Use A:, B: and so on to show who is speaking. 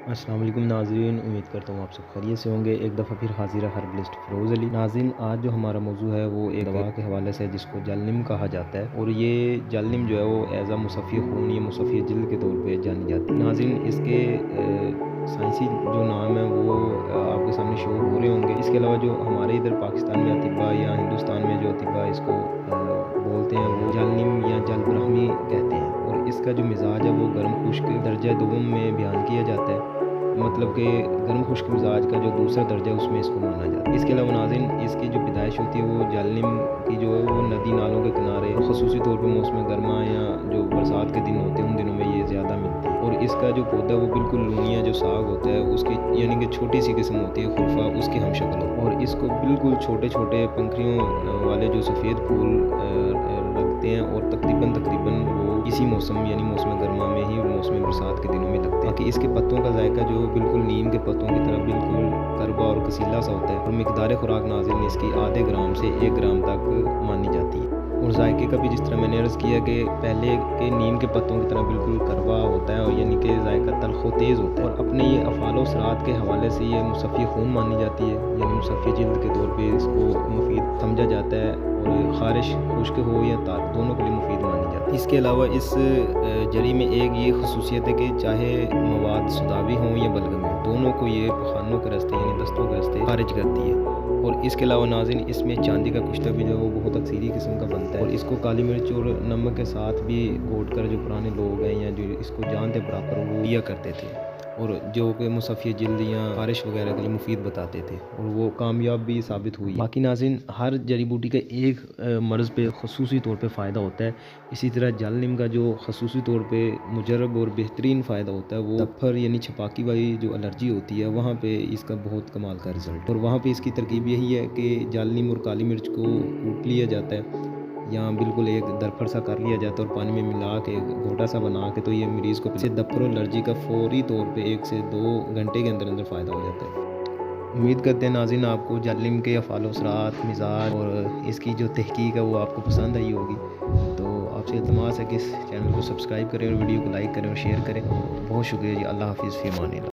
A: अस्सलाम वालेकुम नाज़रीन, उम्मीद करता हूँ आप सब खैरियत से होंगे। एक दफ़ा फिर हाज़िर है हर्बलिस्ट फ़िरोज़ अली। नाज़रीन, आज जो हमारा मौजू है वो एक दवा के हवाले से है जिसको जालिम कहा जाता है, और ये जालिम जो है वो एज़ अ मुसफ़्फ़ी खून या मुसफ़्फ़ी जिल्द के तौर पे जानी जाती है। नाज़रीन, इसके साइंसी जो नाम है वो आपके सामने शो हो रहे होंगे। इसके अलावा जो हमारे इधर पाकिस्तान में अतिबा या हिंदुस्तान में जो अतिबा इसको बोलते हैं वो जालिम या जलब्राहमी कहते हैं, और इसका जो मिज़ाज है वो गर्म खुश्क दर्जा दोम में बयान किया जाता है। मतलब कि गर्म खुश्क मिजाज का जो दूसरा दर्जा है उसमें इसको माना जाता है। इसके अलावा नाज़रीन, इसकी जो पैदाइश होती है वो जालिम की जो है वो नदी नालों के किनारे ख़ुसूसी तौर पे मौसम गर्मा या जो बरसात के दिन होते हैं उन दिनों में ये ज़्यादा मिलती है। और इसका जो पौधा है वो बिल्कुल लूनिया जो साग होता है उसकी यानी कि छोटी सी किस्म होती है खुरफा, उसकी हम शक्ल होती है, और इसको बिल्कुल छोटे छोटे पंखुड़ियों वाले जो सफ़ेद फूल लगते हैं, और तकरीबन वो इसी मौसम यानी मौसम गर्मा में ही मौसम बरसात के दिनों में लगते हैं। बाकी इसके पत्तों का जायका जो बिल्कुल नीम के पत्तों की तरह बिल्कुल करवा और कसीला सा होता है, और मिकदार खुराक नाज़रीन इसकी आधे ग्राम से 1 ग्राम तक मानी जाती है। और जायके का भी जिस तरह मैंने अर्ज़ किया कि पहले के नीम के पत्तों की तरह बिल्कुल करवा होता है, और यानी कि जायका तल्ख़ व तेज़ होता है, और अपने ये अफ़ाल व असरात के हवाले से ये मुसफ़्फ़ी खून मानी जाती है, यानी मुसफ़्फ़ी जिल्द के तौर पे इसको मुफीद समझा जाता है, और ख़ारिश खुश्क हो या तार दोनों के लिए मुफीद मानी जाती है। इसके अलावा इस जड़ी में एक ये ख़ुसूसियत है कि चाहे मवाद सुदावी हों या बलगमी हों, दोनों को ये पखानों के रास्ते यानी दस्तों के रास्ते ख़ारिज करती है। और इसके अलावा नाज़रीन, इसमें चांदी का कुश्ता भी जो है वो बहुत अक्सीरी किस्म का बनता है, और इसको काली मिर्च और नमक के साथ भी घोट कर जो पुराने लोग हैं या जो इसको जानते प्रॉपर वो लिया करते थे, और जो कि मुसफ़्फ़ी जिल्द या ख़ारिश वगैरह के लिए मुफीद बताते थे, और वो कामयाब भी साबित हुई। बाकी नाज़रीन, हर जड़ी बूटी का एक मर्ज़ पे ख़ुसूसी तौर पे फ़ायदा होता है। इसी तरह जालिम का जो ख़ुसूसी तौर पे मुजर्रब और बेहतरीन फ़ायदा होता है वो दफ़र यानी छपाकी वाली जो एलर्जी होती है वहाँ पे इसका बहुत कमाल का रिज़ल्ट, और वहाँ पे इसकी तरकीब यही है कि जालिम और काली मिर्च को कूट लिया जाता है, या बिल्कुल एक दरफड़ सा कर लिया जाता है और पानी में मिला के घोटा सा बना के, तो ये मरीज़ को इससे दफ़र और एलर्जी का फ़ौरी तौर पे 1 से 2 घंटे के अंदर अंदर फ़ायदा हो जाता है। उम्मीद करते हैं नाज़रीन आपको जालिम के अफ़ाल व असरात, मिज़ाज और इसकी जो तहकीक है वो आपको पसंद आई होगी। तो आपसे इल्तमास है कि इस चैनल को सब्सक्राइब करें और वीडियो को लाइक करें और शेयर करें। बहुत शुक्रिया जी। अल्लाह हाफ़िज़, फ़ी अमान अल्लाह।